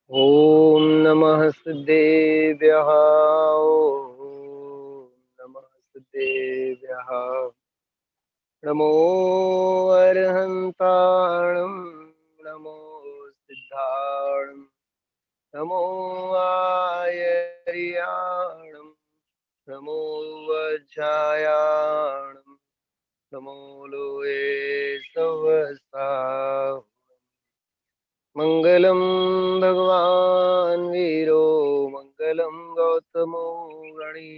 ॐ नमः सिद्धेभ्यः। ॐ नमः सिद्धेभ्यः। नमो अर्हन्ताणं, नमो सिद्धाणं, नमो आयर्याणं, नमो वज्रायाणं, नमो लोये सवसा। मंगलम भगवान वीरो मंगलम गौतमो गणी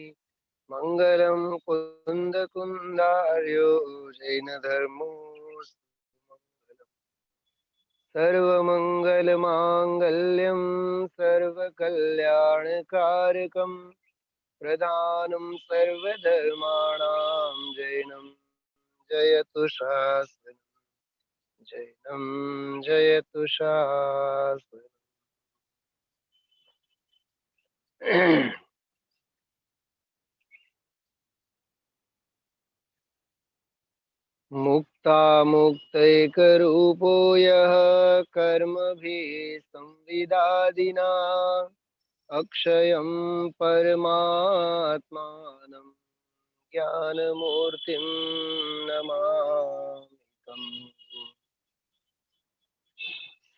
मंगलम कुंद कुंदार्यो जैन धर्मो सर्वमंगल मांगल्यम सर्वकल्याणकारकम प्रदानं सर्वधर्माणां जैनं जयतु शास्त्रम् जैनं जयतु शास्त्रम्। मुक्तामुक्तैकरूपो यः कर्मभिः संविदादिना अक्षयं परमात्मानं ज्ञानमूर्तिं नमामि।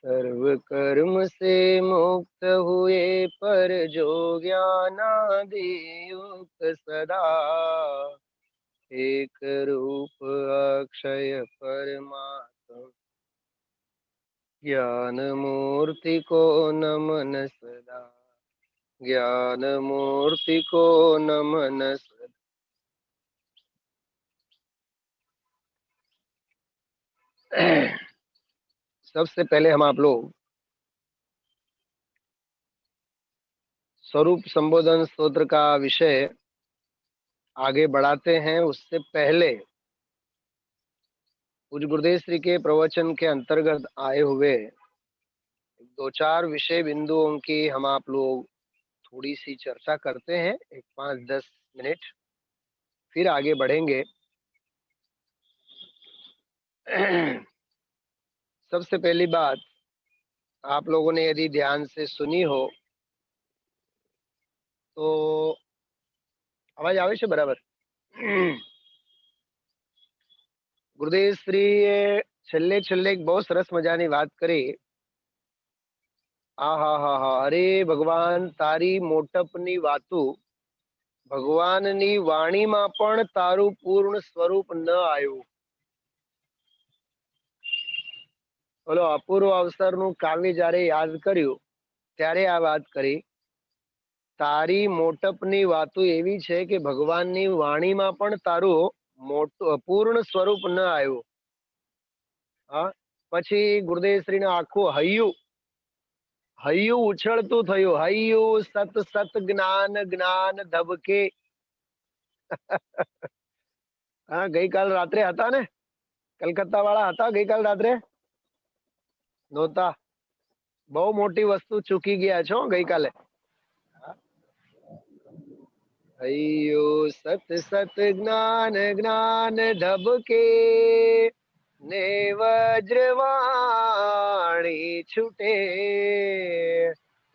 सर्वकर्म से मुक्त हुए पर जो ज्ञानादि युक्त सदा एक रूप अक्षय परमात्मा ज्ञान मूर्ति को नमन सदा ज्ञान मूर्ति को नमन सदा। सबसे पहले हम आप लोग स्वरूप संबोधन स्तोत्र का विषय आगे बढ़ाते हैं। उससे पहले पूज्य गुरुदेव श्री के प्रवचन के अंतर्गत आए हुए दो चार विषय बिंदुओं की हम आप लोग थोड़ी सी चर्चा करते हैं, एक 5-10 मिनट, फिर आगे बढ़ेंगे। सबसे पहली बात, आप लोगों ने यदि ध्यान से सुनी हो तो अवाज આવે છે બરાબર? ગુરુદેવ શ્રીએ છેલ્લે એક બહુ સરસ મજાની વાત કરી. હા, અરે ભગવાન તારી મોટપની વાતું, ભગવાનની વાણીમાં પણ તારું પૂર્ણ સ્વરૂપ ન આવ્યું. બોલો, અપૂર્વ અવસરનું કાવ્ય જ્યારે યાદ કર્યું ત્યારે આ વાત કરી. તારી મોટપની વાતો એવી છે કે ભગવાનની વાણીમાં પણ તારું પૂર્ણ સ્વરૂપ ન આવ્યું. હા, પછી ગુરુદેવ શ્રી ને આખું હૈયું ઉછળતું થયું. હૈયું સત સત જ્ઞાન જ્ઞાન ધબકે. હા, ગઈકાલ રાત્રે હતા ને, કલકત્તા વાળા હતા ગઈકાલ રાત્રે? નહોતા. બહુ મોટી વસ્તુ ચૂકી ગયા છો ગઈકાલે. હૈયું સત સત જ્ઞાન જ્ઞાન ધબકે ને વજ્રવાણી છૂટે.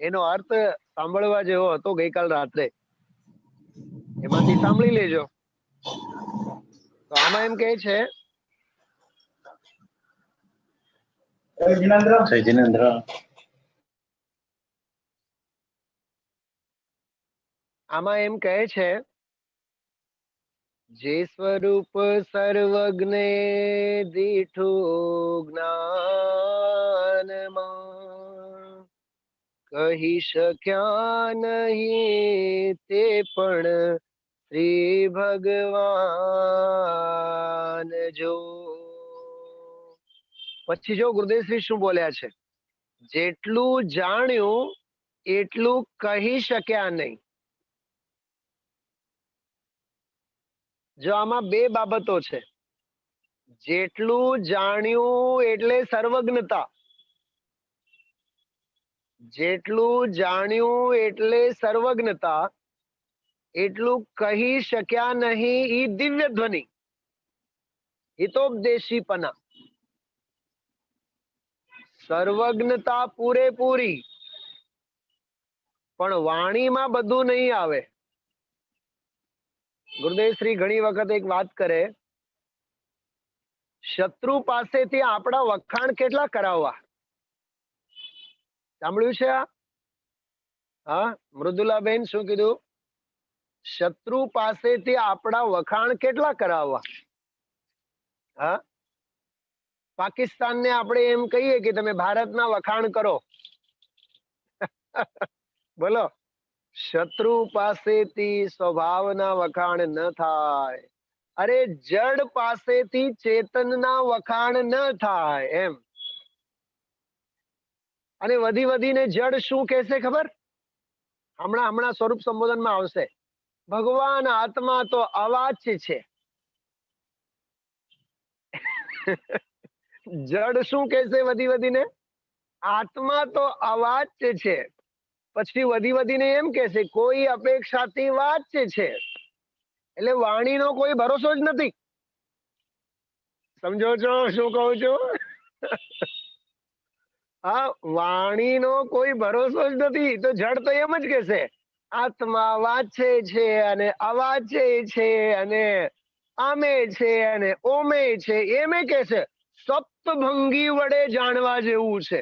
એનો અર્થ સાંભળવા જેવો હતો ગઈકાલ રાત્રે, એમાંથી સાંભળી લેજો. તો આમાં એમ કહે છે, આમાં એમ કહે છે, જે સ્વરૂપ સર્વજ્ઞે દીઠું જ્ઞાનમાં કહી શક્યા નહીં તે પણ શ્રી ભગવાન જો. પછી જો ગુરુદેવ શ્રી શું બોલ્યા છે, જેટલું જાણ્યું એટલું કહી શક્યા નહીં. જો આમાં બે બાબતો છે. જેટલું જાણ્યું એટલે સર્વજ્ઞતા, જેટલું જાણ્યું એટલે સર્વજ્ઞતા, એટલું કહી શક્યા નહીં ઈ દિવ્ય ધ્વનિ, પણ વાણીમાં બધું નહીં આવે. ગુરુદેવ શ્રી ઘણી વખત એક વાત કરે, શત્રુ પાસેથી આપણા વખાણ કેટલા કરાવવા. સાંભળ્યું છે આ? હા, મૃદુલાબેન શું કીધું? શત્રુ પાસેથી આપણા વખાણ કેટલા કરાવવા. હા, પાકિસ્તાનને આપણે એમ કહીએ કે તમે ભારતના વખાણ કરો. બોલો, શત્રુ પાસેથી સ્વભાવના વખાણ ન થાય. અરે જડ પાસેથી ચેતનના વખાણ ન થાય એમ. અને વધી વધીને જડ શું કહેશે ખબર? હમણાં સ્વરૂપ સંબોધનમાં આવશે, ભગવાન આત્મા તો અવાચ્ય છે. જડ શું કહેશે વધી વધીને? આત્મા તો અવાચ્ય છે. પછી વધી વધીને એમ કહેશે કોઈ અપેક્ષાથી વાચ્ય છે. એટલે વાણીનો કોઈ ભરોસો જ નથી. સમજો છો શું કહું છું? હા, વાણીનો કોઈ ભરોસો જ નથી. તો જડ તો એમ જ કહેશે આત્મા વાચે છે અને અવાચે છે અને આમે છે અને ઓમે છે. એમે કહેશે સપ્તભંગી વડે જાણવા જેવું છે.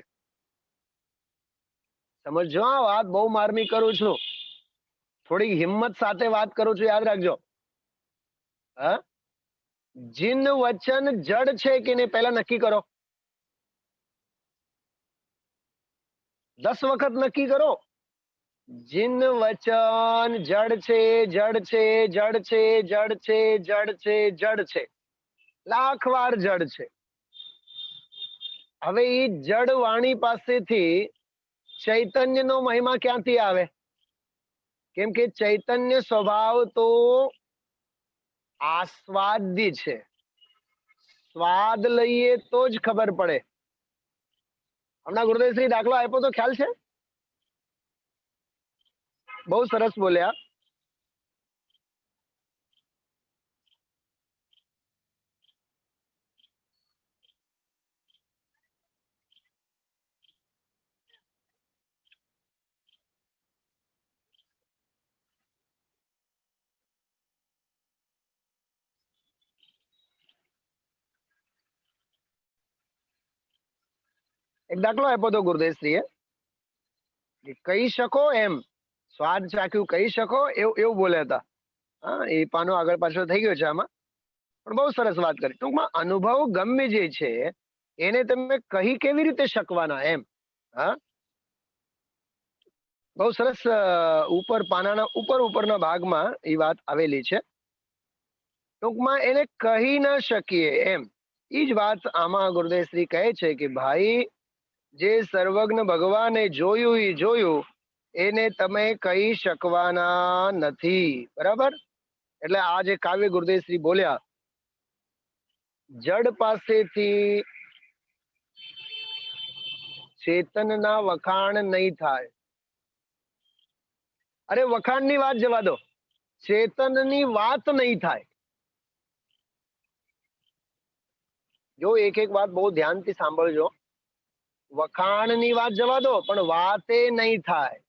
સમજો, આ વાત બહુ માર્મિક કરું છું, થોડી હિંમત સાથે વાત કરું છું, યાદ રાખજો. હા, જીન વચન જડ છે કે નહીં પહેલા નક્કી કરો. 10 વખત નક્કી કરો. જીન વચન જડ છે, જડ છે, જડ છે, જડ છે, જડ છે, જડ છે. લાખ વાર જડ છે. હવે એ જડ વાણી પાસેથી ચૈતન્યનો મહિમા ક્યાંથી આવે? કેમ કે ચૈતન્ય સ્વભાવ તો આસ્વાદ્ય છે. સ્વાદ લઈએ તો જ ખબર પડે. હમણાં ગુરુદેવશ્રી દાખલો આપ્યો તો ખ્યાલ છે? બહુ સરસ બોલ્યા. એક દાખલો આપ્યો તો ગુરુદેવશ્રીએ, કહી શકો એમ, સ્વાદ ચાખ્યું કહી શકો એવું બોલ્યા હતા. હા, એ પાનો આગળ પાછળ થઈ ગયો છે આમાં, પણ બહુ સરસ વાત કરી. ટૂંકમાં અનુભવ ગમે જે છે એને તમે કહી કેવી રીતે શકવાના એમ. હા, બહુ સરસ. ઉપર પાનાના ઉપરના ભાગમાં એ વાત આવેલી છે. ટૂંકમાં એને કહી ન શકીએ એમ. એ જ વાત આમાં ગુરુદેવશ્રી કહે છે કે ભાઈ, જે સર્વજ્ઞ ભગવાને જોયું એ જોયું, એને તમે કહી શકવાના નથી. બરાબર? એટલે આ જે કાવ્ય ગુરુદેવશ્રી બોલ્યા, જડ પાસેથી ચેતનના વખાણ નહીં થાય. અરે વખાણની વાત જવા દો, ચેતનની વાત નહીં થાય. જો એક વાત બહુ ધ્યાનથી સાંભળજો, વખાણની વાત જવા દો પણ વાતે નહીં થાય.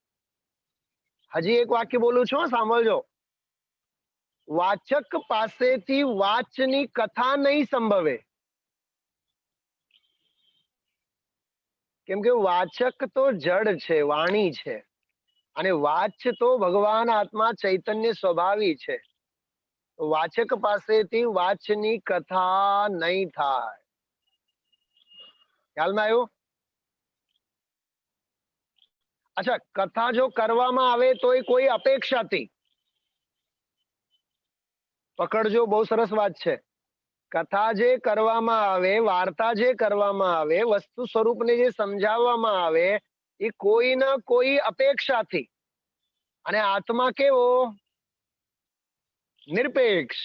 હજી એક વાક્ય બોલું છું, સાંભળજો. વાચક પાસેથી વાચની કથા નહીં સંભવે. કેમ કે વાચક તો જડ છે, વાણી છે, અને વાચ તો ભગવાન આત્મા ચૈતન્ય સ્વભાવી છે. વાચક પાસેથી વાચની કથા નહીં થાય. ખ્યાલમાં આવ્યું? અચ્છા, કથા જો કરવામાં આવે તો એ કોઈ અપેક્ષાથી. પકડજો, બહુ સરસ વાત છે. કથા જે કરવામાં આવે, વાર્તા જે કરવામાં આવે, વસ્તુ સ્વરૂપને જે સમજાવવામાં આવે, એ કોઈ ના કોઈ અપેક્ષાથી. અને આત્મા કેવો? નિરપેક્ષ.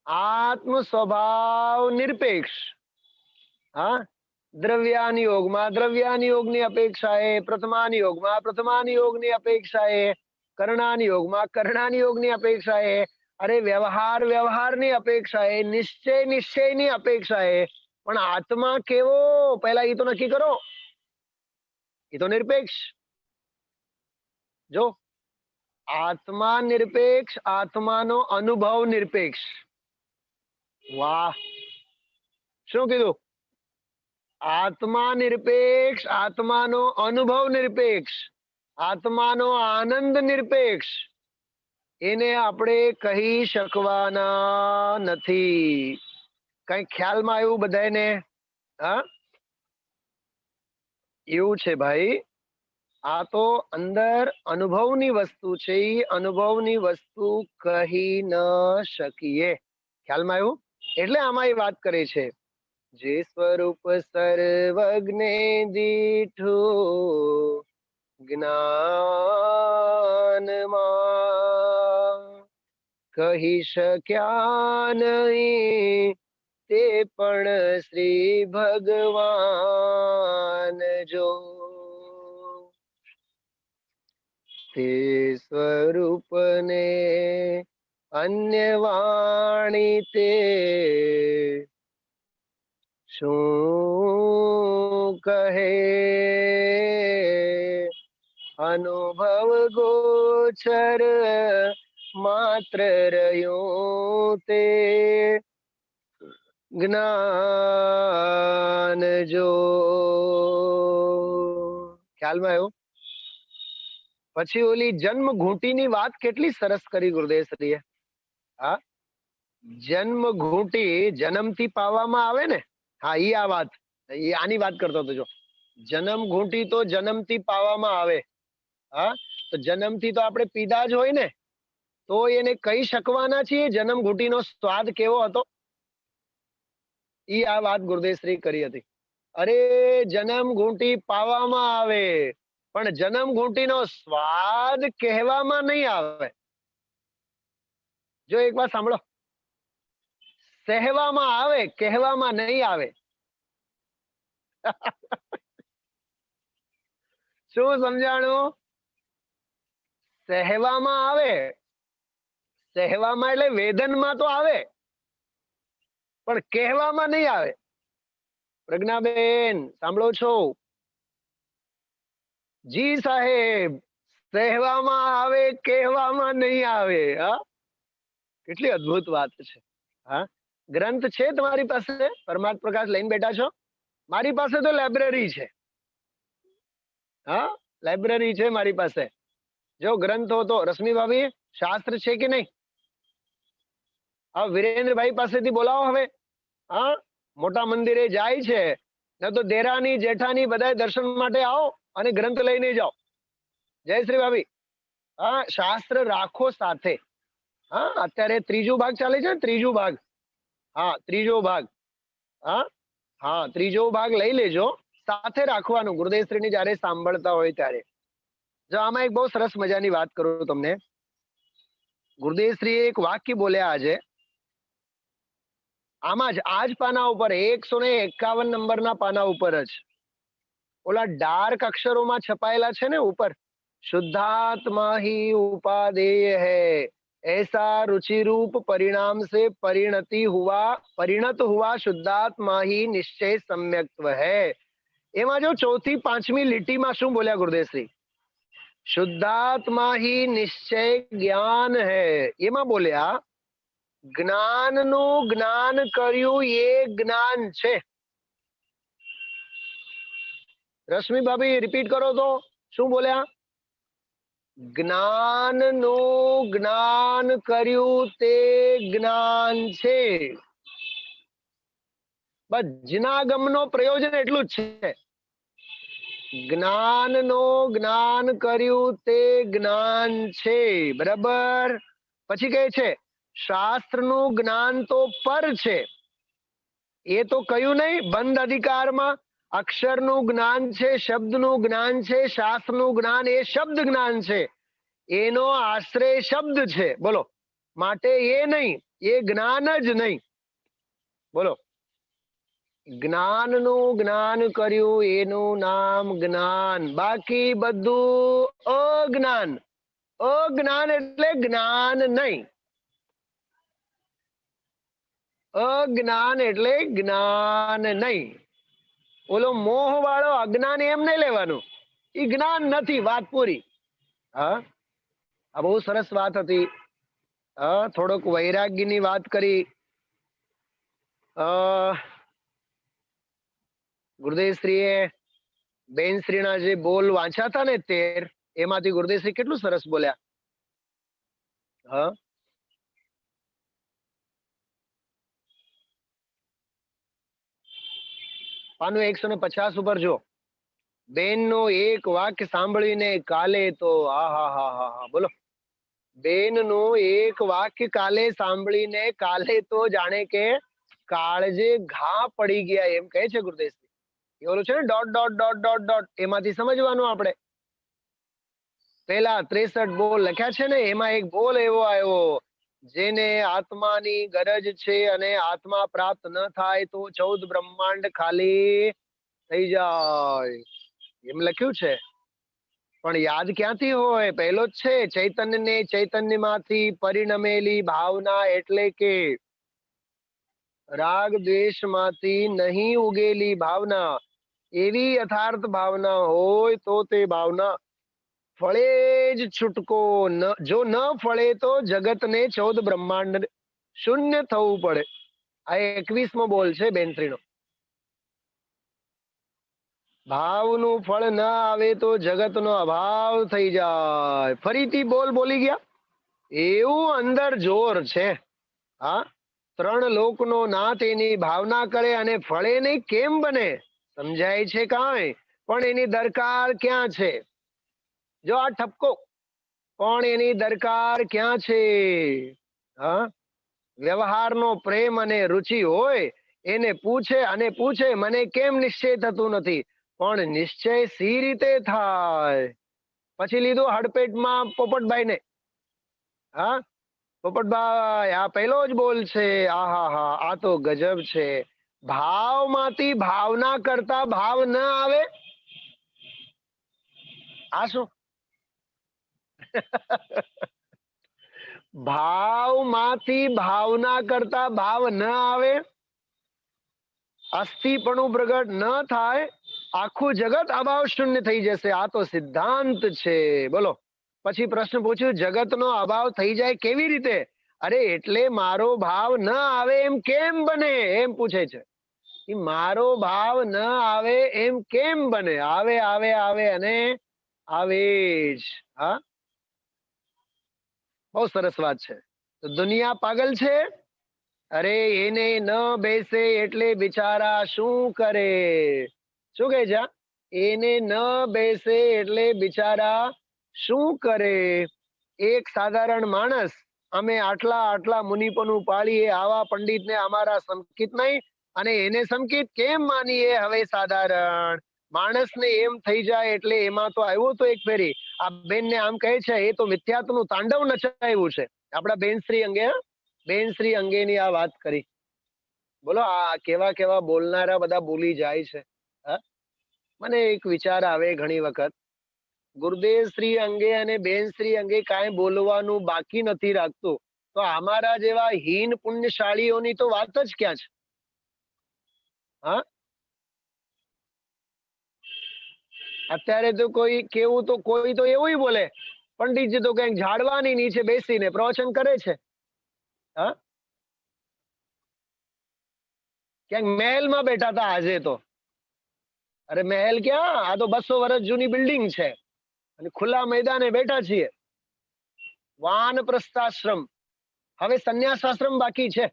આત્મ સ્વભાવ નિરપેક્ષ. હા, દ્રવ્યાનિયોગમાં દ્રવ્યાનિયોગની અપેક્ષાએ, પ્રથમાનિયોગમાં પ્રથમાનિયોગની અપેક્ષાએ, કરણાનિયોગમાં કરણાનિયોગની અપેક્ષાએ, અરે વ્યવહારની અપેક્ષાએ, નિશ્ચયની અપેક્ષાએ. પણ આત્મા કેવો? પહેલા એ તો નક્કી કરો. એ તો નિરપેક્ષ. જો આત્મા નિરપેક્ષ, આત્માનો અનુભવ નિરપેક્ષ. વાહ, શું કીધું? આત્મા નિરપેક્ષ, આત્માનો અનુભવ નિરપેક્ષ, આત્માનો આનંદ નિરપેક્ષ. એને આપણે કહી શકવાના નથી. કઈ ખ્યાલમાં આવ્યું બધાને? હા, એવું છે ભાઈ. આ તો અંદર અનુભવની વસ્તુ છે. અનુભવની વસ્તુ કહી ન શકીએ. ખ્યાલમાં આવ્યું? એટલે આમાં એ વાત કરે છે, જે સ્વરૂપ સર્વજ્ઞે દીઠું જ્ઞાનમાં, કહી શક્યા નહીં તે પણ શ્રી ભગવાન જો. તે સ્વરૂપને અન્ય વાણી તે શું કહે, અનુભવ ગોચર માત્ર રહ્યું તે જ્ઞાન જો. ખ્યાલમાં આવ્યું? પછી ઓલી જન્મ ઘૂંટીની વાત કેટલી સરસ કરી ગુરુદેવશ્રીએ. હા, જન્મ ઘૂંટી જન્મથી પાવામાં આવે ને. હા, ઈ આ વાત, આની વાત કરતો હતો. જો જન્મ ઘૂંટી તો જન્મથી પાવામાં આવે. હા, તો જન્મથી તો આપણે પીધા જ હોય ને, તો એને કહી શકવાના છીએ જન્મ ઘૂંટીનો સ્વાદ કેવો હતો. ઈ આ વાત ગુરુદેવશ્રી કરી હતી. અરે, જન્મ ઘૂંટી પાવામાં આવે પણ જન્મ ઘૂંટીનો સ્વાદ કહેવામાં નહીં આવે. જો એક વાત સાંભળો, સહેવામાં આવે, કહેવામાં નહીં આવે. શું સમજાણું? સહેવામાં આવે, સહેવામાં એટલે વેદનમાં તો આવે પણ કહેવામાં નહીં આવે. પ્રજ્ઞાબેન સાંભળો છો? જી સાહેબ, સહેવામાં આવે, કહેવામાં નહીં આવે. હા, કેટલી અદ્ભુત વાત છે. હા, ગ્રંથ છે તમારી પાસે? પરમાર્થ પ્રકાશ લઈને બેઠા છો? મારી પાસે તો લાઇબ્રેરી છે. હા, લાઇબ્રેરી છે મારી પાસે. જો ગ્રંથો તો રશ્મિ ભાભી શાસ્ત્ર છે કે નહીં? હા, વિરેન્દ્રભાઈ પાસેથી બોલાવો હવે. હા, મોટા મંદિરે જાય છે ને તો દેરાની જેઠાની બધા દર્શન માટે આવો અને ગ્રંથ લઈને જાઓ. જય શ્રી ભાભી. હા, શાસ્ત્ર રાખો સાથે. હા, અત્યારે ત્રીજો ભાગ ચાલે છે, ત્રીજો ભાગ. હા, ત્રીજો ભાગ. હા હા, ત્રીજો ભાગ લઈ લેજો, સાથે રાખવાનું ગુરુદેવશ્રીની જયારે સાંભળતા હોય ત્યારે. જો આમાં એક બહુ સરસ મજાની વાત કરું તમને. ગુરુદેવશ્રી એક વાક્ય બોલ્યા આજે, આમાં જ આજ પાના ઉપર 151 નંબરના પાના ઉપર જ ઓલા ડાર્ક અક્ષરોમાં છપાયેલા છે ને ઉપર, शुद्धात्मा ही उपादेय है, ऐसा रुचि रूप परिणाम से परिणत हुआ शुद्धात्मा ही निश्चय सम्यक्त्व है. એમાં જો ચોથી પાંચમી લીટીમાં શું બોલ્યા ગુરુદેવશ્રી? શુદ્ધાત્મા ही निश्चय ज्ञान है. એમાં બોલ્યા જ્ઞાનનું જ્ઞાન કર્યું એ જ્ઞાન છે. રશ્મિ ભાભી રિપીટ કરો તો શું બોલ્યા? જ્ઞાનનું જ્ઞાન કર્યું તે જ્ઞાન છે. બસ જ્ઞાગમનો પ્રયોજન એટલું જ છે. જ્ઞાનનું જ્ઞાન કર્યું તે જ્ઞાન છે. બરાબર. પછી કહે છે શાસ્ત્રનું જ્ઞાન તો પર છે. એ તો કયું નહીં બંધ અધિકારમાં. અક્ષરનું જ્ઞાન છે, શબ્દનું જ્ઞાન છે, શાસ્ત્રનું જ્ઞાન એ શબ્દ જ્ઞાન છે, એનો આશ્રય શબ્દ છે. બોલો, માટે એ નહીં, એ જ્ઞાન જ નહીં. બોલો, જ્ઞાનનું જ્ઞાન કર્યું એનું નામ જ્ઞાન, બાકી બધું અજ્ઞાન. અજ્ઞાન એટલે જ્ઞાન નહીં. અજ્ઞાન એટલે જ્ઞાન નહીં. ઓલો મોહ વાળો અજ્ઞાન એમ નહીં લેવાનું, એ જ્ઞાન નથી, વાત પૂરી. હા, આ બહુ સરસ વાત હતી. હા, થોડોક વૈરાગ્યની વાત કરી. ગુરુદેવશ્રીએ બેનશ્રીના જે બોલ વાંચ્યા હતા ને 13, એમાંથી ગુરુદેવશ્રી કેટલું સરસ બોલ્યા. હા, પાનું 150 ઉપર જો. બેનનો એક વાક્ય સાંભળીને કાલે તો હા હા હા હા હા બોલો. બેનનું એક વાક્ય કાલે સાંભળીને કાલે તો જાણે કે કાળજે ઘા પડી ગયા એમ કહે છે ગુરુદેવશ્રી. એ ઓલું છે ને dot dot dot dot dot, એમાંથી સમજવાનું આપણે. પેલા 63 બોલ લખ્યા છે ને, એમાં એક બોલ એવો આવ્યો, જેને આત્માની ગરજ છે અને આત્મા પ્રાપ્ત ન થાય તો 14 બ્રહ્માંડ ખાલી થઈ જાય, એમ લખ્યું છે. પણ યાદ ક્યાંથી હોય? પહેલો જ છે, ચૈતન્ય ને ચૈતન્યમાંથી પરિણમેલી ભાવના એટલે કે રાગ દ્વેષમાંથી નહીં ઉગેલી ભાવના. એવી યથાર્થ ભાવના હોય તો તે ભાવના ફળે જ છૂટકો. જો ન ફળે તો જગતને 14 બ્રહ્માંડ શૂન્ય થવું પડે. આ 21મો બોલ છે બેનશ્રીનો. ભાવનું ફળ ન આવે તો જગતનો અભાવ થઈ જાય. ફરીથી બોલ બોલી ગયા. એવું અંદર જોર છે. હા, 3 લોકનો નાથ એની ભાવના કરે અને ફળે નહીં કેમ બને? સમજાય છે કાંઈ? પણ એની દરકાર ક્યાં છે? જો આ ઠપકો, પણ એની દરકાર ક્યાં છે? હા, વ્યવહારનો પ્રેમ અને રુચિ હોય એને પૂછે અને પૂછે, મને કેમ નિશ્ચય થતું નથી? પણ નિશ્ચય સી રીતે થાય? પછી લીધું હડપેટમાં પોપટભાઈને. હા, પોપટભાઈ આ પહેલો જ બોલ છે. આહા હા, આ તો ગજબ છે. ભાવમાંથી ભાવના કરતા ભાવ ન આવે. આ શું? ભાવમાંથી ભાવના કરતા ભાવ ન આવે, અસ્થિપણું પ્રગટ ન થાય, આખું જગત અભાવ શૂન્ય થઈ જશે. આ તો સિદ્ધાંત છે. બોલો. પછી પ્રશ્ન પૂછ્યું, જગતનો અભાવ થઈ જાય કેવી રીતે? અરે એટલે મારો ભાવ ન આવે એમ કેમ બને, એમ પૂછે છે. મારો ભાવ ન આવે એમ કેમ બને? આવે આવે આવે અને આવે જ. હા, બહુ સરસ વાત છે. તો દુનિયા પાગલ છે. અરે એને ન બેસે એટલે બિચારા શું કરે? શું કહે છે? એને ન બેસે એટલે બિચારા શું કરે? એક સાધારણ માણસ, અમે આટલા આટલા મુનિપોનું પાળીએ, આવા પંડિતને અમારા સંકિત નહીં, અને એને સંકિત કેમ માનીએ? હવે સાધારણ માણસને એમ થઈ જાય એટલે એમાં તો આવ્યું તો એક ફેરી આ બેનને આમ કહે છે, એ તો મિથ્યાત્વનું તાંડવ નચાવ્યું છે આપણા બેનશ્રી અંગે. બેનશ્રી અંગેની આ વાત કરી. બોલો, આ કેવા કેવા બોલનારા બધા બોલી જાય છે. હા, મને એક વિચાર આવે ઘણી વખત, ગુરુદેવ શ્રી અંગે અને બેનશ્રી અંગે કાંઈ બોલવાનું બાકી નથી રાખતું, તો અમારા જેવા હીન પુણ્યશાળીઓની તો વાત જ ક્યાં છે? હા, અત્યારે તો કોઈ કેવું તો કોઈ તો એવું બોલે, પંડિતજી તો કઈક ઝાડવાની નીચે બેસીને પ્રવચન કરે છે. હા, ક્યાંક મહેલમાં બેઠા હતા આજે તો. અરે મહેલ ક્યાં, આ તો 200 વર્ષ જૂની બિલ્ડિંગ છે અને ખુલ્લા મેદાને બેઠા છીએ. વાનપ્રસ્થાશ્રમ, હવે સંન્યાસાશ્રમ બાકી છે.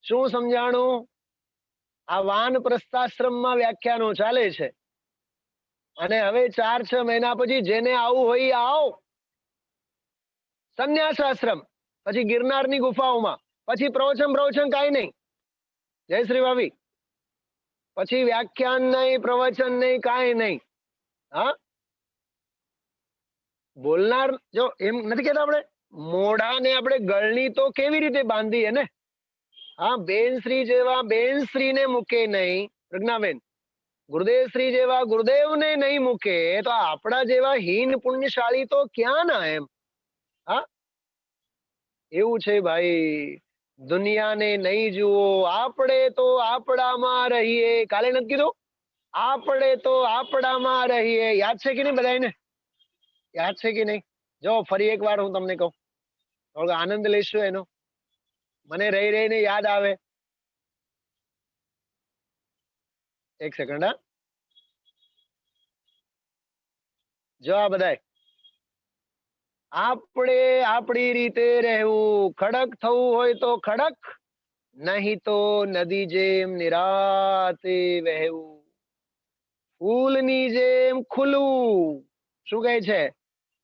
શું સમજાણું? આ વાનપ્રસ્થાશ્રમમાં વ્યાખ્યાનો ચાલે છે અને હવે 4-6 મહિના પછી જેને આવું હોય એ આવો. સંન્યાસાશ્રમ, પછી ગિરનારની ગુફાઓમાં, પછી પ્રવચન કાંઈ નહીં. જય શ્રી ભાભી. પછી વ્યાખ્યાન નહીં, પ્રવચન નહીં, કાંઈ નહીં. હા, બોલનાર જો એમ નથી કેતા આપણે, મોઢાને આપણે ગળણી તો કેવી રીતે બાંધીએ ને? હા, બેનશ્રી જેવા બેનશ્રીને મૂકે નહીં, પ્રજ્ઞાબેન, ગુરુદેવશ્રી જેવા ગુરુદેવને નહીં મૂકે, તો આપણા જેવા હીન પુણ્યશાળી તો ક્યાં ના એમ. હા, એવું છે ભાઈ. દુનિયાને નહીં જુઓ, આપણે તો આપણામાં રહીએ. કાલે નથી કીધું? આપણે તો આપણામાં રહીએ. યાદ છે કે નહીં બધાને? યાદ છે કે નહીં? જો ફરી એક વાર હું તમને કહું, થોડો આનંદ લઈશું એનો. મને રહી રહીને યાદ આવે. એક સેકન્ડ. હા, જો આ બધાય આપણે આપણી રીતે રહેવું. ખડક થવું હોય તો ખડક, નહીં તો નદી જેમ નિરાતે વહેવું. ફૂલની જેમ ખુલવું. શું કહે છે?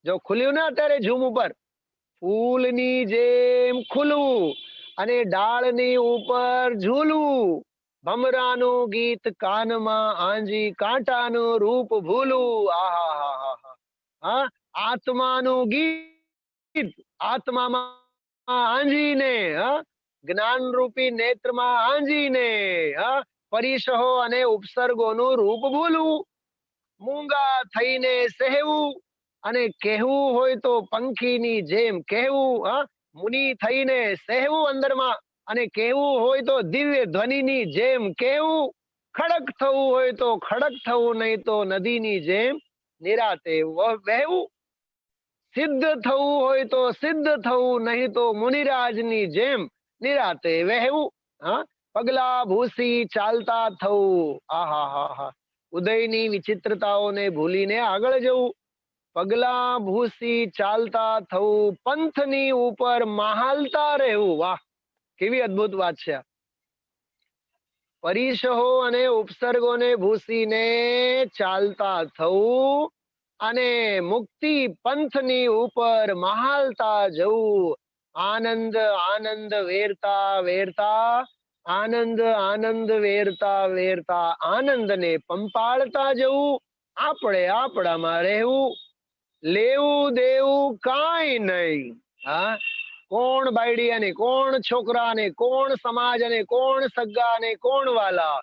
જો ખુલ્યું ને અત્યારે ઝૂમ ઉપર, ફૂલની જેમ ખુલવું અને ડાળની ઉપર ઝૂલવું. ભમરાનું ગીત કાનમાં આંજી, કાંટાનું રૂપ ભૂલું. આહા, હા, આત્માનું ગીત આત્મામાં આંજીને, જ્ઞાન રૂપી નેત્રમાં આંજીને, પરિસહો અને ઉપસર્ગોનું રૂપ ભૂલવું. મૂંગા થઈને સહેવું અને કહેવું હોય તો પંખીની જેમ કહેવું. મુનિ થઈને સહેવું અંદરમાં અને કહેવું હોય તો દિવ્ય ધ્વનિની જેમ કહેવું. ખડક થવું હોય તો ખડક થવું, નહીં તો નદીની જેમ નિરાતે વહેવું. સિદ્ધ થવું હોય તો સિદ્ધ થવું, નહીં તો મુનિરાજની જેમ નિરાતે વહેવું. પગલા ભૂસી ચાલતા થવું. આહા, ઉદયની વિચિત્રતાઓને ભૂલીને આગળ જવું. પગલા ભૂસી ચાલતા થવું, પંથની ઉપર મહાલતા રહેવું. વાહ, કેવી અદ્ભુત વાત છે. પરિસહો અને ઉપસર્ગોને ભૂસીને ચાલતા થવું અને મુક્તિ પંથની ઉપર મહાલતા જવું. આનંદ આનંદ વેરતા વેરતા, આનંદ આનંદ વેરતા વેરતા, આનંદને પંપાળતા જવું. આપણે આપણામાં રહેવું. લેવું દેવું કાંઈ નહીં. કોણ બાયડી અને કોણ છોકરા ને કોણ સમાજ અને કોણ સગા અને કોણ વાલા.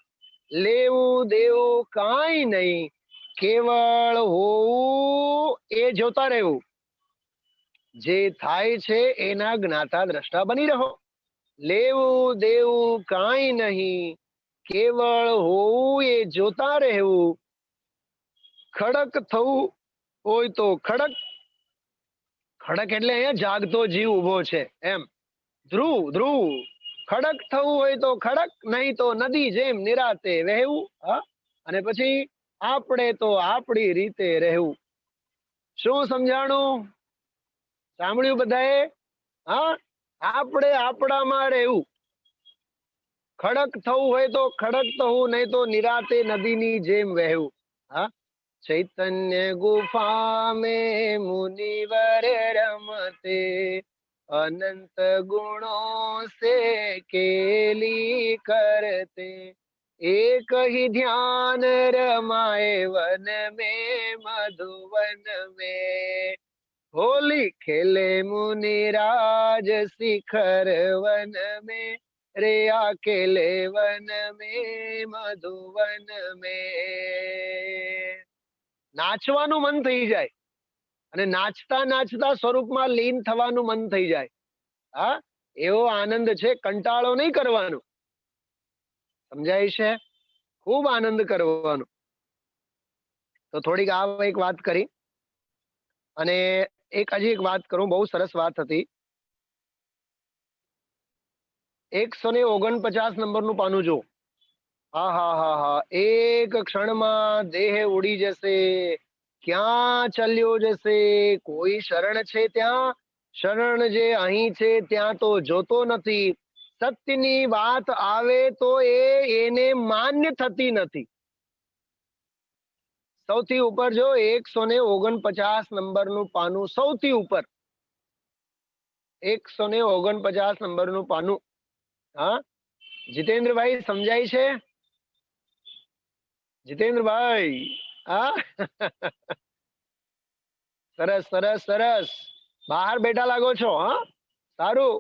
લેવું દેવું કાંઈ નહીં, કેવળ હોવું એ જોતા રહેવું. જે થાય છે એના જ્ઞાતા દ્રષ્ટા બની રહો. લેવું દેવું કાંઈ નહીં, કેવળ હોવું એ જોતા રહેવું. ખડક થવું હોય તો ખડક, ખડક એટલે અહીંયા જાગતો જીવ ઉભો છે એમ. ધ્રુવ ધ્રુવ. ખડક થવું હોય તો ખડક, નહીં તો નદી જેમ નિરાતે વહેવું. અને પછી આપણે તો આપણી રીતે રહેવું. શું સમજાણું? સાંભળ્યું બધાએ? આપણે આપણામાં રહેવું. ખડક થવું હોય તો ખડક થવું, નહીં તો નિરાતે નદીની જેમ વહેવું. ચૈતન્ય ગુફા में मुनिवर रमते, अनंत गुणों से केली करते, एक ही ध्यान रमाए वन में मधुवन में, होली खेले मुनिराज शिखर वन में, रे अकेले वन में मधुवन में. નાચવાનું મન થઈ જાય અને નાચતા નાચતા સ્વરૂપમાં લીન થવાનું મન થઈ જાય. એવો આનંદ છે. કંટાળો નહીં કરવાનો. સમજાય છે? ખૂબ આનંદ કરવાનો. તો થોડીક આ એક વાત કરી અને હજી એક વાત કરું. બહુ સરસ વાત હતી. 149 નંબરનું પાનું જો. હા, એક ક્ષણમાં દેહ ઉડી જશે, ક્યાં ચાલ્યો જશે? કોઈ શરણ છે ત્યાં? શરણ જે અહીં છે ત્યાં તો જોતો નથી. સત્યની વાત આવે તો એને માન્ય થતી નથી. સૌથી ઉપર જો 149 નંબરનું પાનું, સૌથી ઉપર 149 નંબરનું પાનું. જીતેન્દ્રભાઈ સમજાય છે? જીતેન્દ્રભાઈ, સરસ સરસ સરસ. બહાર બેઠા લાગો છો. સારું.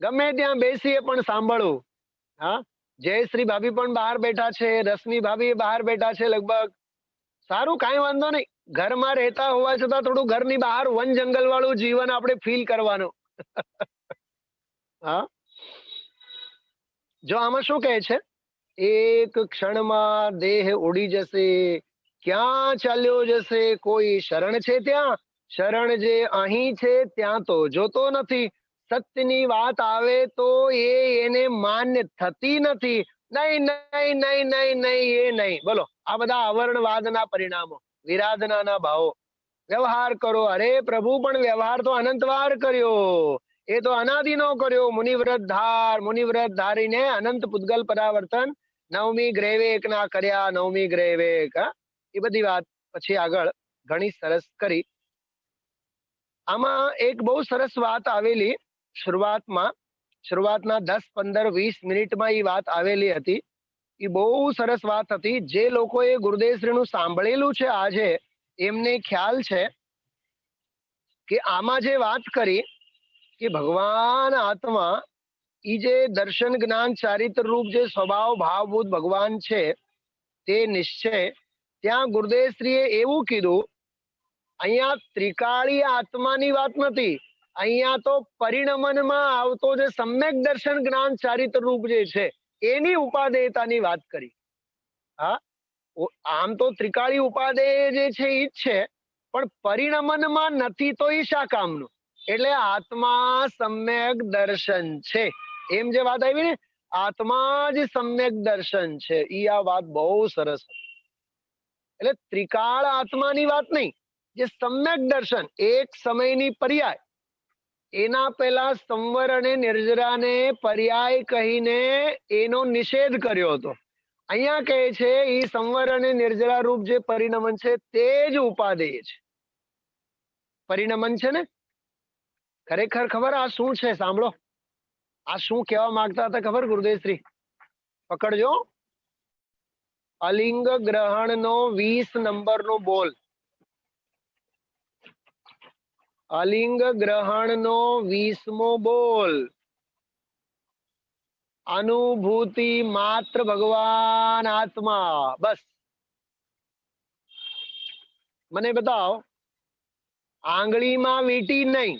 ગમે ત્યાં બેસીએ પણ સાંભળવું. જયશ્રી ભાભી પણ બહાર બેઠા છે, રશ્મિ ભાભી બહાર બેઠા છે લગભગ. સારું, કાંઈ વાંધો નહીં. ઘરમાં રહેતા હોવા છતાં થોડું ઘરની બહાર વન જંગલ વાળું જીવન આપણે ફીલ કરવાનું. જો આમાં શું કહે છે? એક ક્ષણમાં દેહ ઉડી જશે. ક્યાં ચાલ્યો જશે? કોઈ શરણ છે ત્યાં? શરણ જે અહીં છે ત્યાં તો જોતો નથી. સત્યની વાત આવે તો એને માન્ય થતી નથી. નહીં નહીં નહીં નહીં નહીં, એ નહીં. બોલો, આ બધા અવર્ણવાદના પરિણામો, વિરાધનાના ભાવો. વ્યવહાર કરો. અરે પ્રભુ, પણ વ્યવહાર તો અનંતવાર કર્યો, એ તો અનાદિનો કર્યો. મુનિવ્રત ધારીને અનંત પૂતગલ પરાવર્તન નવમી ગ્રેવે એકના કર્યા. નવમી ગ્રેવે એક, એ બધી વાત પછી આગળ ઘણી સરસ કરી. આમાં એક બહુ સરસ વાત આવેલી શરૂઆતના 10-15-20 મિનિટમાં એ વાત આવેલી હતી. એ બહુ સરસ વાત હતી. જે લોકોએ ગુરુદેવશ્રીનું સાંભળેલું છે આજે, એમને ખ્યાલ છે કે આમાં જે વાત કરી કે ભગવાન આત્મા, ઈ જે દર્શન જ્ઞાન ચારિત્ર રૂપ જે સ્વભાવ ભાવભૂત ભગવાન છે તે નિશ્ચય, ત્યાં ગુરુદેવશ્રીએ એવું કીધું, અહીંયા ત્રિકાળી આત્માની વાત નથી, અહીંયા તો પરિણમનમાં આવતો જે સમ્યક દર્શન જ્ઞાન ચારિત્ર રૂપ જે છે એની ઉપાદેયતાની વાત કરી. હા, આમ તો ત્રિકાળી ઉપાદેય જે છે ઈ જ છે, પણ પરિણમનમાં નથી તો ઈ શા કામનું? એટલે આત્મા સમ્યક દર્શન છે, એમ જે વાત આવી ને, આત્મા જ સમ્યક દર્શન છે, ઈ આ વાત બહુ સરસ. એટલે ત્રિકાળ આત્માની વાત નહીં, જે સમ્યક દર્શન એક સમયની પર્યાય, એના પહેલા સંવર અને નિર્જરાને પર્યાય કહીને એનો નિષેધ કર્યો હતો. અહીંયા કહે છે ઈ સંવર અને નિર્જરા રૂપ જે પરિણમન છે તે જ ઉપાદેય છે. પરિણમન છે ને, ખરેખર ખબર આ શું છે? સાંભળો, આ શું કહેવા માંગતા હતા ખબર ગુરુદેવશ્રી? પકડજો. અલિંગ ગ્રહણ નો 20 નંબરનો બોલ. અલિંગ ગ્રહણ નો 20મો બોલ. અનુભૂતિ માત્ર ભગવાન આત્મા. બસ મને બતાવો, આંગળીમાં વીંટી નહીં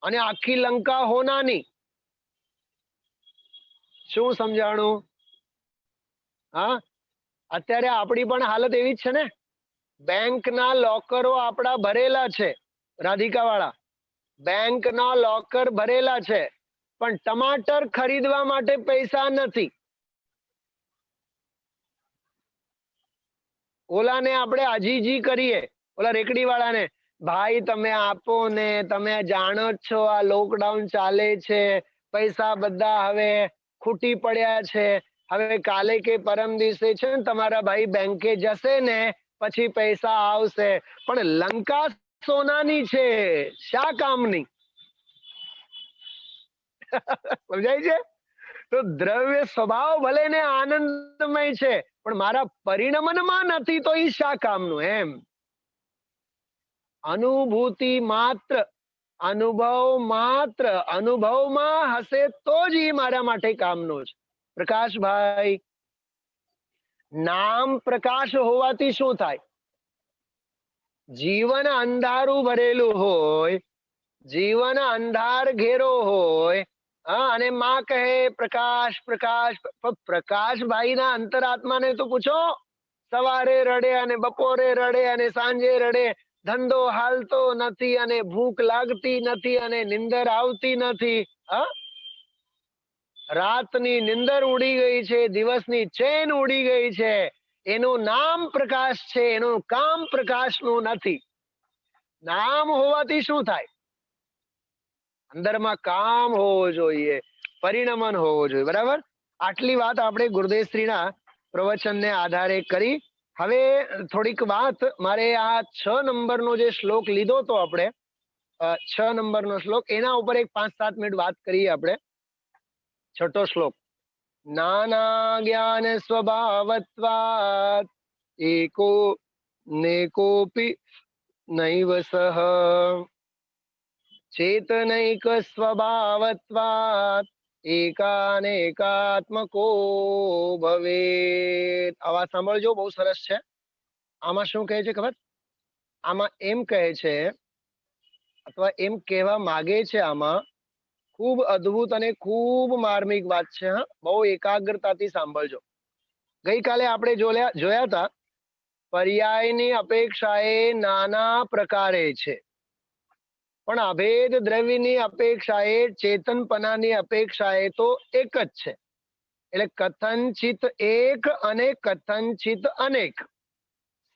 અને આખી લંકા હોનાની. શું સમજાણું? હા, અત્યારે આપણી પણ હાલત એવી જ છે ને. બેંકના લોકરો આપણા ભરેલા છે, રાધિકા વાળા, બેંકના લોકર ભરેલા છે, પણ ટમાટર ખરીદવા માટે પૈસા નથી. ઓલાને આપણે આજીજી કરીએ, ઓલા રેકડી વાળાને, ભાઈ તમે આપો ને, તમે જાણો જ છો આ લોકડાઉન ચાલે છે, પૈસા બધા હવે ખૂટી પડ્યા છે, હવે કાલે કે પરમ દિવસે છે ને તમારા ભાઈ બેંકે જશે ને પછી પૈસા આવશે. પણ લંકા સોનાની છે, શા કામની? સમજાય છે? તો દ્રવ્ય સ્વભાવ ભલે ને આનંદમય છે, પણ મારા પરિણમનમાં નથી તો ઈ શા કામનું? એમ અનુભૂતિ માત્ર, અનુભવ માત્ર, અનુભવમાં હશે તો જ ઈ મારા માટે કામનો છે. પ્રકાશભાઈ, નામ પ્રકાશ હોવાથી શું થાય? જીવન અંધારું ભરેલું હોય, જીવન અંધાર ઘેરો હોય, અને માં કહે પ્રકાશ પ્રકાશ. પ્રકાશભાઈ ના અંતરાત્માને તો પૂછો, સવારે રડે અને બપોરે રડે અને સાંજે રડે, ધંધો હાલતો નથી અને ભૂખ લાગતી નથી અને નિંદર આવતી નથી. રાતની નિંદર ઉડી ગઈ છે, દિવસની ચેન ઉડી ગઈ છે. એનું નામ પ્રકાશ છે, એનું કામ પ્રકાશનું નથી. નામ હોવાથી શું થાય? અંદરમાં કામ હોવો જોઈએ, પરિણમન હોવો જોઈએ. બરાબર? આટલી વાત આપણે ગુરુદેવશ્રીના પ્રવચનને આધારે કરી. હવે થોડીક વાત મારે આ 6 નંબરનો જે શ્લોક લીધો તો આપણે, 6 નંબરનો શ્લોક, એના ઉપર એક 5-7 મિનિટ વાત કરીએ આપણે. છઠ્ઠો શ્લોક. નાના જ્ઞાન સ્વભાવત્વાત એકો નેકોપી નૈવ સહ ચેતનૈક સ્વભાવત્વાત એકાનેકાત્મકો ભવેત. આવા સાંભળજો, બહુ સરસ છે. આમાં શું કહે છે ખબર? આમાં એમ કહે છે, અથવા એમ કહેવા માગે છે, આમાં ખૂબ અદ્ભુત અને ખૂબ માર્મિક વાત છે. હા, બહુ એકાગ્રતાથી સાંભળજો. ગઈકાલે આપણે જોયા હતા પર્યાયની અપેક્ષાએ નાના પ્રકારે છે, પણ અભેદ દ્રવ્યની અપેક્ષાએ, ચેતનપનાની અપેક્ષાએ તો એક જ છે. એટલે કથનચિત એક અને કથનચિત અનેક.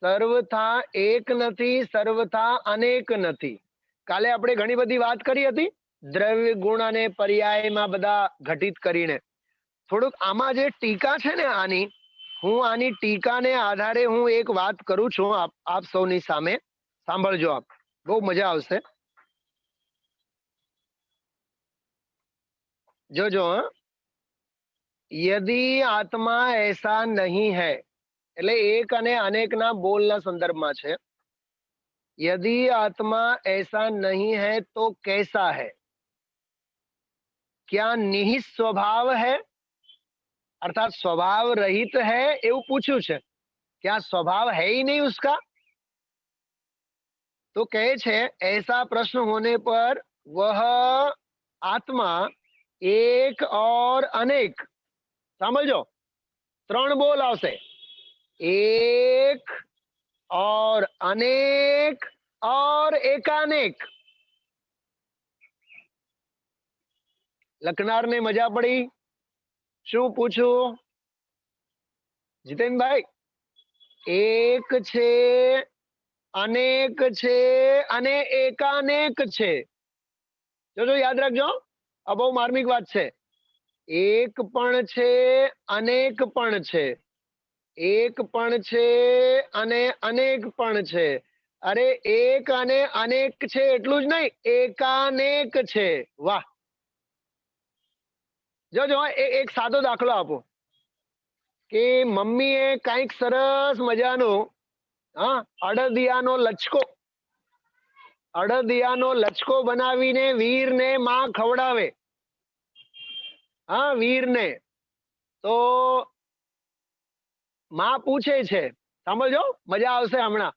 સર્વથા એક નથી, સર્વથા અનેક નથી. કાલે આપણે ઘણી બધી વાત કરી હતી દ્રવ્ય ગુણ અને પર્યાયમાં બધા ઘટિત કરીને. થોડુંક આમાં જે ટીકા છે ને આની, હું આની ટીકાને આધારે હું એક વાત કરું છું આપ સૌની સામે. સાંભળજો આપ, બહુ મજા આવશે. જોજો. યદિ આત્મા ऐसा नहीं है, એટલે એક અને અનેકના બોલના સંદર્ભમાં છે. यदि आत्मा ऐसा नहीं है तो कैसा है? क्या निहित स्वभाव है, अर्थात स्वभाव रहित है, એવું પૂછ્યું છે. क्या स्वभाव है ही नहीं उसका? तो कहे छे ऐसा प्रश्न होने पर वह आत्मा एक और अनेक, समझो, त्रण बोल आवशे, एक और अनेक और एकानेक. લખનાર ને મજા પડી? શું પૂછું જીતેનભાઈ? એક છે, અનેક છે અને એકાનેક છે. જોજો, યાદ રાખજો, આ બહુ માર્મિક વાત છે. એક પણ છે, અનેક પણ છે. એક પણ છે અને અનેક પણ છે. અરે એક અને અનેક છે એટલું જ નહીં, એકાનેક છે. વાહ. જોજો, એક સાદો દાખલો આપો કે મમ્મીએ કંઈક સરસ મજાનો અડદિયાનો લચકો બનાવીને વીરને માં ખવડાવે. હા, વીરને. તો માં પૂછે છે, સમજો, મજા આવશે હમણાં,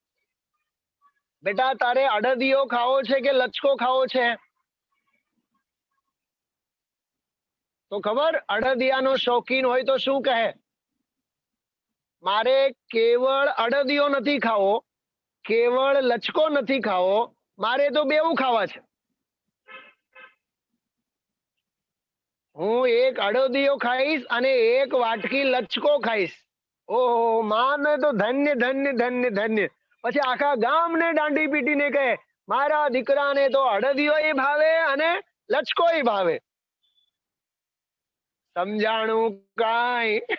બેટા તારે અડદિયો ખાવો છે કે લચકો ખાવો છે? તો ખબર, અડદિયાનો શોખીન હોય તો શું કહે? મારે કેવળ અડદિયો નથી ખાવો, કેવળ લચકો નથી ખાવો, મારે તો બેવું ખાવા છે. હું એક અડદિયો ખાઈશ અને એક વાટકી લચકો ખાઈશ. ઓહો, માને તો ધન્ય ધન્ય ધન્ય ધન્ય. પછી આખા ગામને દાંડી પીટીને કહે મારા દીકરાને તો અડદિયો ભાવે અને લચકોય ભાવે. સમજાણું કાંઈ?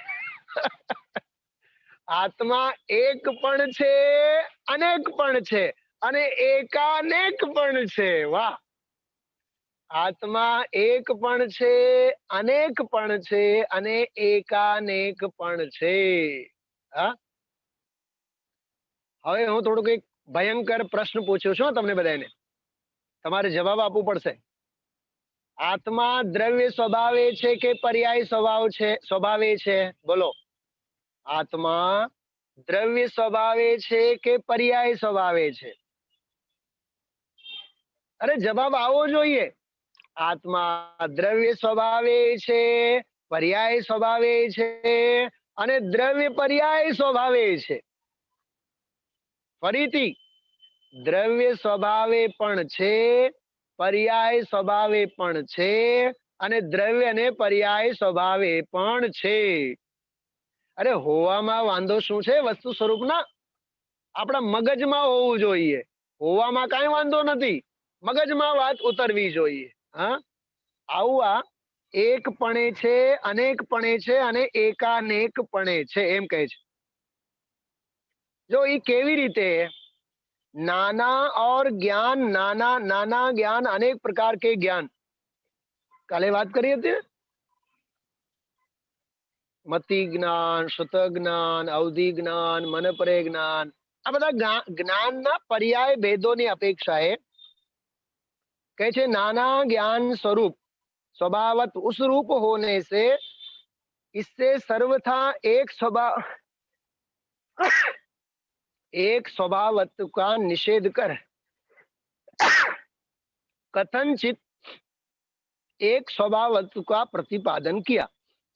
આત્મા એક પણ છે, અનેક પણ છે અને એકાનેક પણ છે. વાહ. આત્મા એક પણ છે, અનેક પણ છે અને એકાનેક પણ છે. હા, હવે હું થોડુંક એક ભયંકર પ્રશ્ન પૂછું છું તમને બધાને, તમારે જવાબ આપવું પડશે. આત્મા દ્રવ્ય સ્વભાવે છે કે પર્યાય સ્વભાવે છે? બોલો. આત્મા દ્રવ્ય સ્વભાવે છે કે પર્યાય સ્વભાવે છે? અરે જવાબ આવવો જોઈએ. આત્મા દ્રવ્ય સ્વભાવે છે, પર્યાય સ્વભાવે છે અને દ્રવ્ય પર્યાય સ્વભાવે છે. ફરીથી, દ્રવ્ય સ્વભાવે પણ છે, પર્યાય સ્વભાવે પણ છે અને દ્રવ્ય અને પર્યાય સ્વભાવે પણ છે. અરે હોવામાં વાંધો શું છે? વસ્તુ સ્વરૂપના આપણા મગજમાં હોવું જોઈએ. હોવામાં કાંઈ વાંધો નથી, મગજમાં વાત ઉતરવી જોઈએ. હા, આવું આ એકપણે છે, અનેકપણે છે અને એકાનેકપણે છે, એમ કહે છે. જો એ કેવી રીતે? नाना और ज्ञान, नाना नाना ज्ञान, अनेक प्रकार के ज्ञान. काले बात करी थी, मति ज्ञान, श्रुत ज्ञान, अवधि ज्ञान, मनपरे ज्ञान. આ બધા જ્ઞાનના પર્યાય ભેદોની અપેક્ષાએ કહે છે नाना ज्ञान स्वरूप स्वभावत उस रूप होने से इससे सर्वथा एक स्वभावत्व का निषेध कर कथनचित एक स्वभाव का प्रतिपादन किया।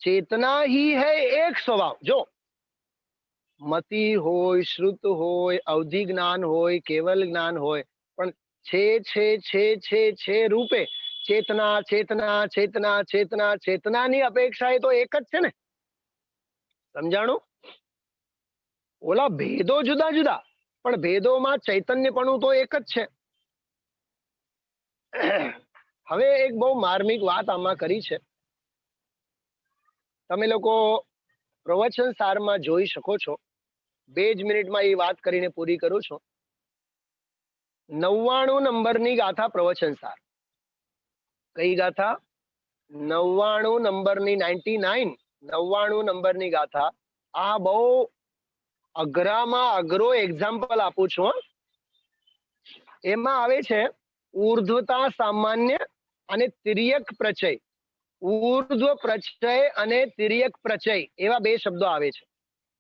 चेतना ही है एक स्वभाव। जो मति होय, श्रुत होय, अवधि ज्ञान होय, केवल ज्ञान होय, पण छे छे छे छे छे रूपे चेतना चेतना चेतना चेतना चेतनानी अपेक्षा એ તો એક જ છે ને. સમજાણું? ઓલા ભેદો જુદા જુદા, પણ ભેદોમાં ચૈતન્યપણું તો એક જ છે. હવે એક બહુ માર્મિક વાત આમાં કરી છે. તમે લોકો પ્રવચન સારમાં જોઈ શકો છો. 2 જ મિનિટમાં એ વાત કરીને પૂરી કરું છું. 99 નંબરની ગાથા પ્રવચન સાર. કઈ ગાથા? 99 નંબરની 99 નંબરની ગાથા. આ બહુ અઘરામાં અઘરો એક્ઝામ્પલ આપું છું. એમાં આવે છે ઊર્ધ્વતા સામાન્ય અને તિર્યક પ્રચય. ઊર્ધ્વ પ્રચય અને તિર્યક પ્રચય એવા બે શબ્દો આવે છે.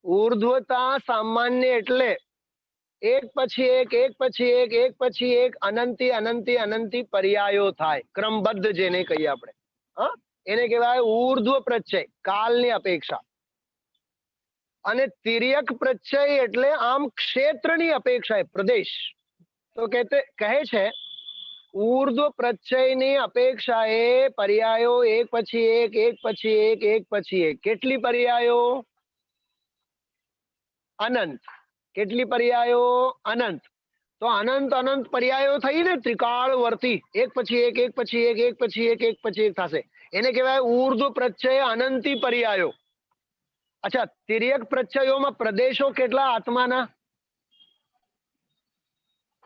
ઊર્ધ્વતા સામાન્ય એટલે એક પછી એક પછી એક પછી એક અનંતી અનંતી અનંતી પર્યાયો થાય, ક્રમબદ્ધ જેને કહીએ આપણે. હા, એને કહેવાય ઊર્ધ્વ પ્રચય, કાલની અપેક્ષા. અને તિર્યક પ્રચય એટલે આમ ક્ષેત્રની અપેક્ષા, પ્રદેશ. તો કહે છે ઊર્ધ્વ પ્રચયની અપેક્ષાએ પર્યાયો એક પછી એક પછી એક પછી એક. કેટલી પર્યાયો? અનંત. કેટલી પર્યાયો? અનંત. તો અનંત અનંત પર્યાયો થઈ ને ત્રિકાળ વર્તી, એક પછી એક પછી એક પછી એક પછી એક થશે. એને કહેવાય ઊર્ધ્વ પ્રચય અનંતી પર્યાયો. અચ્છા, તિર્યક પ્રચયોમાં પ્રદેશો કેટલા આત્માના?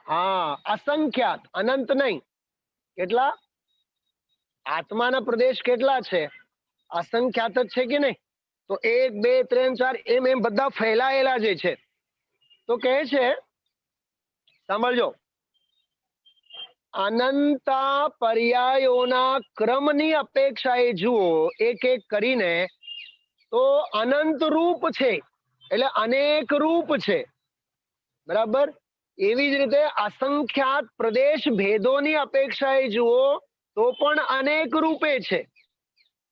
હા, અસંખ્યાત, અનંત નહીં. કેટલા? આત્માના પ્રદેશ કેટલા છે? અસંખ્યાત જ છે કે નહીં? તો 1 2 3 4 એમ એમ બધા ફેલાયેલા જે છે. તો કહે છે, સાંભળજો, અનંતા પર્યાયોના ક્રમની અપેક્ષાએ જુઓ એક એક કરીને, તો અનંત રૂપ છે એટલે અનેક રૂપ છે. બરાબર? એવી જ રીતે અસંખ્યાત પ્રદેશ ભેદોની અપેક્ષાએ જુઓ તો પણ અનેક રૂપે છે.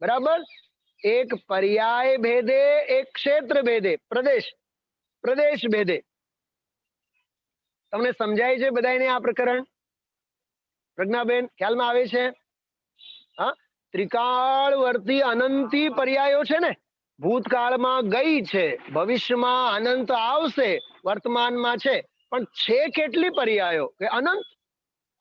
બરાબર? એક પર્યાય ભેદે, એક ક્ષેત્ર ભેદે, પ્રદેશ પ્રદેશ ભેદે. તમને સમજાય છે બધાને આ પ્રકરણ? પ્રજ્ઞાબેન, ખ્યાલમાં આવે છે? હા, ત્રિકાળ વર્તી અનંતી પર્યાયો છે ને. ભૂતકાળમાં ગઈ છે, ભવિષ્યમાં અનંત આવશે, વર્તમાનમાં છે. પણ છે કેટલી પર્યાયો? કે અનંત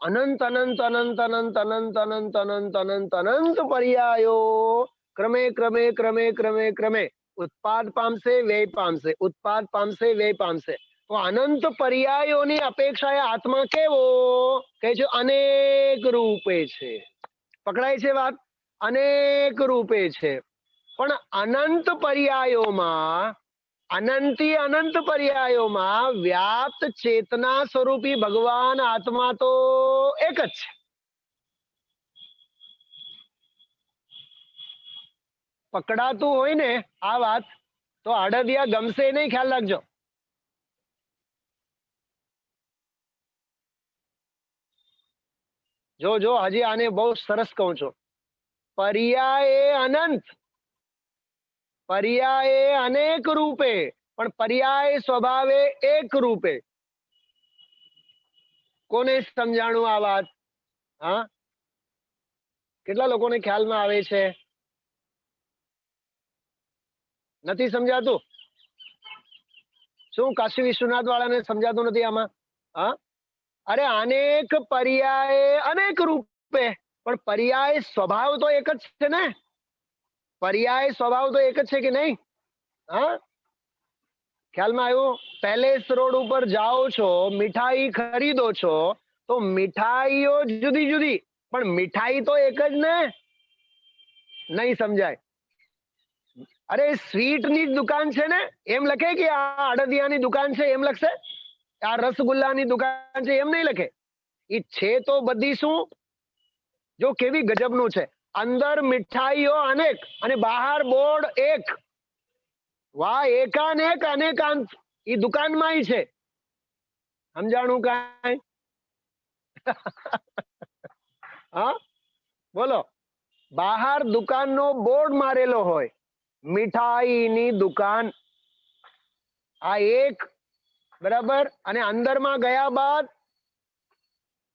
અનંત અનંત અનંત અનંત અનંત અનંત અનંત અનંત અનંત પર્યાયો ક્રમે ક્રમે ક્રમે ક્રમે ક્રમે ઉત્પાદ પામશે, વ્યય પામશે, ઉત્પાદ પામશે, વ્યય પામશે. તો અનંત પર્યાયોની અપેક્ષાએ આત્મા કેવો? કહે છે અનેક રૂપે છે. પકડાય છે વાત? અનેક રૂપે છે. પણ અનંત પર્યાયોમાં, અનંતી અનંત પર્યાયોમાં વ્યાપ્ત ચેતના સ્વરૂપી ભગવાન આત્મા તો એક જ છે. પકડાતું હોય ને આ વાત તો અડદિયા ગમશે નહીં, ખ્યાલ રાખજો. જો જો હજી આને બહુ સરસ કહું છું. પર્યાય અનંત, પર્યાય અનેક રૂપે, પણ પર્યાય સ્વભાવે એક રૂપે. કોને સમજાણું આ વાત? હા, કેટલા લોકોને ખ્યાલમાં આવે છે? નથી સમજાતું? શું કાશી વિશ્વનાથ વાળાને સમજાતું નથી આમાં? હા, અરે અનેક પર્યાય અનેક રૂપે, પણ પર્યાય સ્વભાવ તો એક જ છે ને. પર્યાય સ્વભાવ તો એક જ છે કે નહીં? હા, ખ્યાલમાં આવ્યું? પેલેસ રોડ ઉપર જાઓ છો, મીઠાઈ ખરીદો છો, તો મીઠાઈઓ જુદી જુદી, પણ મીઠાઈ તો એક જ ને. નહીં સમજાય? અરે સ્વીટ ની દુકાન છે ને, એમ લખે કે આ અડદિયાની દુકાન છે એમ લખશે? આ રસગુલ્લાની દુકાન છે એમ નહીં લખે. એ છે તો બધી શું? જો કેવી ગજબનું છે. અંદર મીઠાઈઓ અનેક અને બહાર બોર્ડ એક. વાહ, એકાનેક અનેકાંત એ દુકાનમાં છે. સમજાણું કાંઈ? હા, બોલો. બહાર દુકાનનો બોર્ડ મારેલો હોય, મીઠાઈની દુકાન, આ એક, બરાબર. અને અંદરમાં ગયા બાદ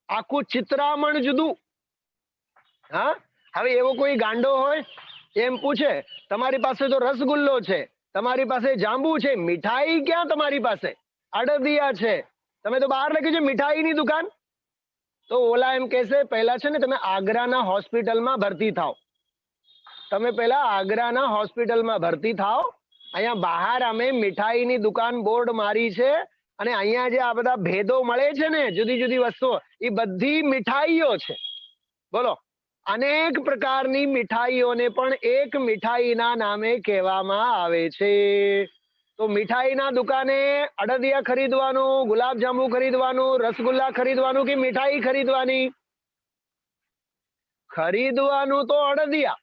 આખું ચિત્રામણ જુદું. હા, હવે એવો કોઈ ગાંડો હોય એમ પૂછે, તમારી પાસે તો રસગુલ્લો છે, તમારી પાસે જાંબુ છે, મીઠાઈ ક્યાં તમારી પાસે? અડદિયા છે, તમે તો બહાર લખ્યું છે મીઠાઈની દુકાન. તો ઓલા એમ કહેશે, પહેલા છે ને તમે આગ્રાના હોસ્પિટલમાં ભરતી થાવ, તમે પહેલા આગ્રાના હોસ્પિટલમાં ભરતી થાવ. અહીંયા બહાર અમે મીઠાઈની દુકાન બોર્ડ મારી છે, અને અહીંયા જે આ બધા ભેદો મળે છે ને, જુદી જુદી વસ્તુઓ, એ બધી મીઠાઈઓ છે. બોલો, અનેક પ્રકારની મીઠાઈઓને પણ એક મીઠાઈના નામે કહેવામાં આવે છે. તો મીઠાઈના દુકાને અડદિયા ખરીદવાનું, ગુલાબજાંબુ ખરીદવાનું, રસગુલ્લા ખરીદવાનું કે મીઠાઈ ખરીદવાની? ખરીદવાનું તો અડદિયા,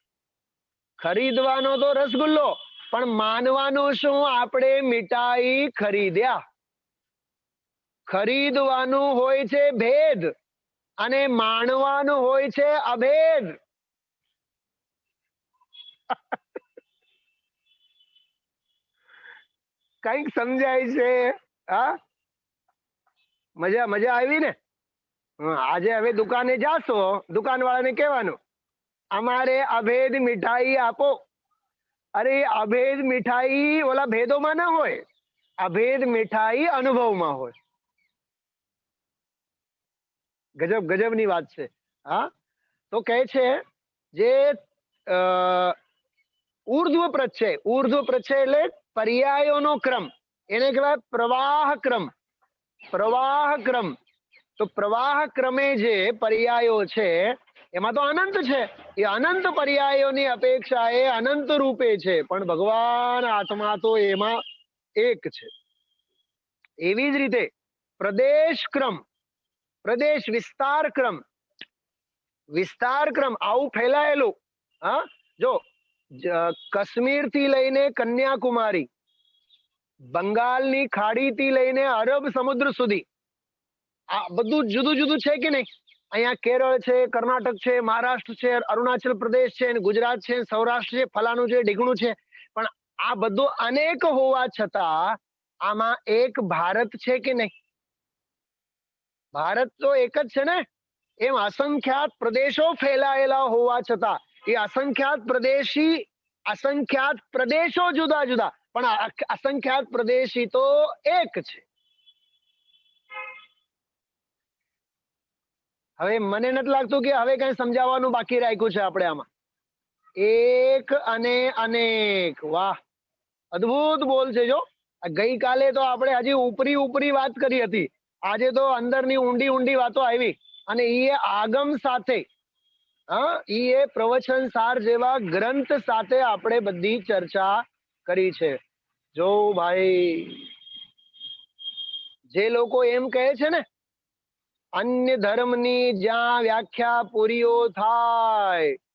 ખરીદવાનો તો રસગુલ્લો, પણ માનવાનું શું? આપણે મીઠાઈ ખરીદ્યા. ખરીદવાનું હોય છે ભેદ, અને માણવાનું હોય છે અભેદ. કઈક સમજાય છે? હા, મજા આવી ને? આજે હવે દુકાને જાશો, દુકાન વાળાને કહેવાનું, અમારે અભેદ મીઠાઈ આપો. અરે અભેદ મીઠાઈ ઓલા ભેદોમાં ના હોય, અભેદ મીઠાઈ અનુભવમાં હોય. ગજબની વાત છે. હા, તો કહે છે જે ઉર્ધ્વ પ્રત્યય, ઉર્ધ્વ પ્રત્યય એટલે પર્યાયોનો ક્રમ, એને કહેવાય પ્રવાહ ક્રમ. પ્રવાહ ક્રમ, તો પ્રવાહ ક્રમે જે પર્યાયો છે એમાં તો અનંત છે. એ અનંત પર્યાયોની અપેક્ષા એ અનંત રૂપે છે, પણ ભગવાન આત્મા તો એમાં એક છે. એવી જ રીતે પ્રદેશ ક્રમ, પ્રદેશ વિસ્તાર ક્રમ, વિસ્તાર ક્રમ આવું ફેલાયેલું. હા, જો કાશ્મીર થી લઈને કન્યાકુમારી, બંગાળની ખાડી થી લઈને અરબ સમુદ્ર સુધી, આ બધું જુદું જુદું છે કે નહીં? અહીંયા કેરળ છે, કર્ણાટક છે, મહારાષ્ટ્ર છે, અરુણાચલ પ્રદેશ છે, ગુજરાત છે, સૌરાષ્ટ્ર છે, ફલાણું છે, ઢીકણું છે. પણ આ બધું અનેક હોવા છતાં આમાં એક ભારત છે કે નહીં? ભારત તો એક જ છે ને. એમ અસંખ્યાત પ્રદેશો ફેલાયેલા હોવા છતાં એ અસંખ્યાત પ્રદેશો જુદા જુદા, પણ અસંખ્યાત પ્રદેશી તો એક છે. હવે મને નથી લાગતું કે હવે કઈ સમજાવવાનું બાકી રાખ્યું છે આપણે આમાં. એક અને અનેક, વાહ, અદ્ભુત બોલ છે. જો ગઈકાલે તો આપણે હજી ઉપરી વાત કરી હતી, આજે તો અંદરની ઊંડી વાતો આવી, અને એ આગમ સાથે, હા, એ પ્રવચન સાર જેવા ગ્રંથ સાથે આપણે બધી ચર્ચા કરી છે. જો ભાઈ, જે લોકો એમ કહે છે ને અન્ય ધર્મની જ્યાં વ્યાખ્યા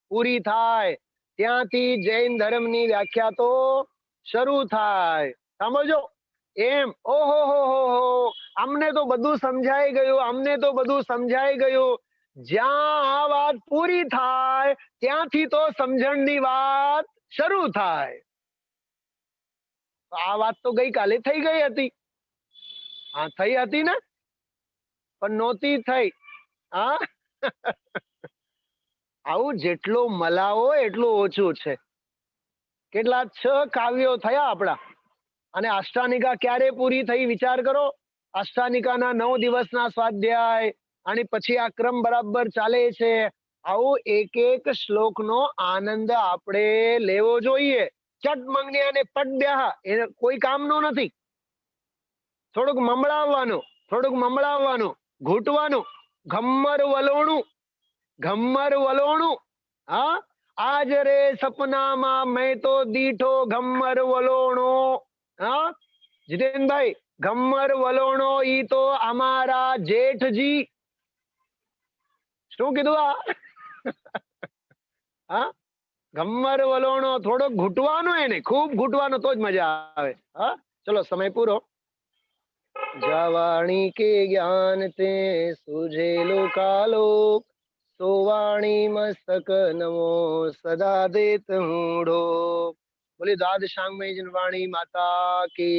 પૂરી થાય ત્યાંથી જૈન ધર્મની વ્યાખ્યા તો શરૂ થાય. સમજો એમ. ઓહો હો, અમને તો બધું સમજાઈ ગયું, જ્યાં આ વાત પૂરી થાય ત્યાંથી તો સમજણની વાત શરૂ થાય. આ વાત તો ગઈકાલે થઈ ગઈ હતી. હા, થઈ હતી ને, પણ નહોતી થઈ. હા, આવું જેટલો મલાવો એટલું ઓછું છે. કેટલા 6 કાવ્યો થયા આપણા, અને અષ્ટાનિકા ક્યારે પૂરી થઈ વિચાર કરો. અષ્ટાનિકાના 9 દિવસના સ્વાધ્યાય, અને પછી આ ક્રમ બરાબર ચાલે છે. આવું એક એક શ્લોકનો આનંદ આપણે લેવો જોઈએ. ચટ મંગની અને પટ બ્યાહ એ કોઈ કામનું નથી. થોડુંક મમળાવવાનું, ઘૂંટવાનું, ઘમ્મર વલોણું. હા, આજ રે સપનામાં મેં તો દીઠો ઘમ્મર વલોણો. હા જીતેનભાઈ, ઘમ્મર વલોણો ઈ તો અમારા જેઠજી. શું કીધું આ? હા, ઘમ્મર વલોણો. થોડો ઘૂંટવાનું, એને ખૂબ ઘૂંટવાનું તો જ મજા આવે. હા, ચલો સમય પૂરો. જવાણી કે જ્ઞાન તે સુજેલો કાલો, सोवाणी मस्तक नमो सदा देत हूँ ढो। बोले द्वादशांग में जनवाणी माता की।